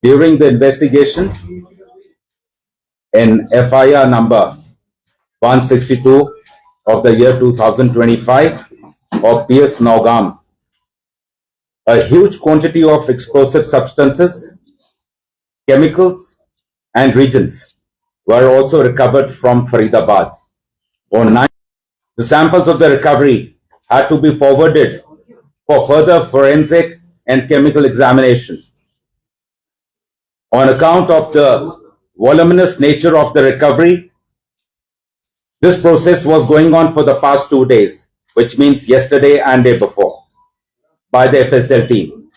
During the investigation in FIR number 162 of the year 2025 of PS Nowgam, a huge quantity of explosive substances, chemicals and reagents were also recovered from Faridabad. On 9, the samples of the recovery had to be forwarded for further forensic and chemical examination. On account of the voluminous nature of the recovery, this process was going on for the past 2 days, which means yesterday and day before, by the FSL team.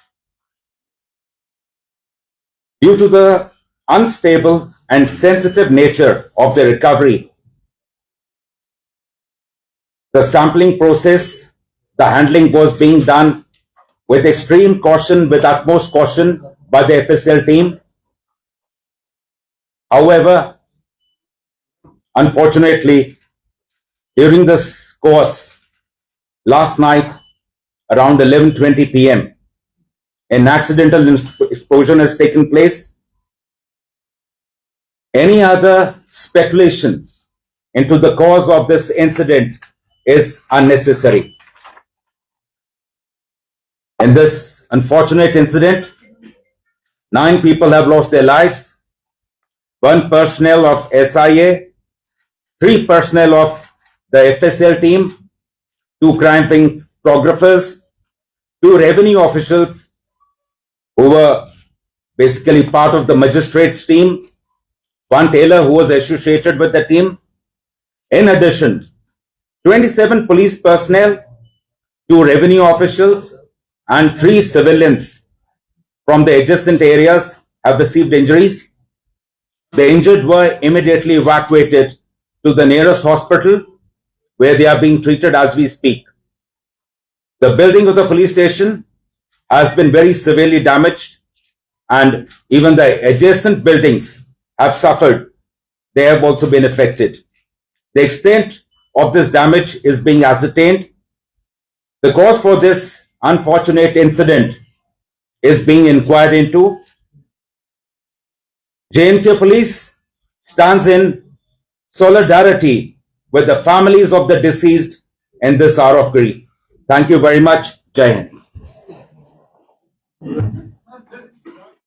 Due to the unstable and sensitive nature of the recovery, the sampling process, the handling was being done with extreme caution, with utmost caution by the FSL team. However, unfortunately, during this course, last night around 11:20 p.m., an accidental explosion has taken place. Any other speculation into the cause of this incident is unnecessary. In this unfortunate incident, 9 people have lost their lives, 1 personnel of SIA, 3 personnel of the FSL team, 2 crime photographers, 2 revenue officials who were basically part of the magistrates team, 1 tailor who was associated with the team. In addition, 27 police personnel, 2 revenue officials and 3 civilians from the adjacent areas have received injuries. The injured were immediately evacuated to the nearest hospital, where they are being treated as we speak. The building of the police station has been very severely damaged, and even the adjacent buildings have suffered. They have also been affected. The extent of this damage is being ascertained. The cause for this unfortunate incident is being inquired into. J&K Police stands in solidarity with the families of the deceased in this hour of grief. Thank you very much. Jai Hind.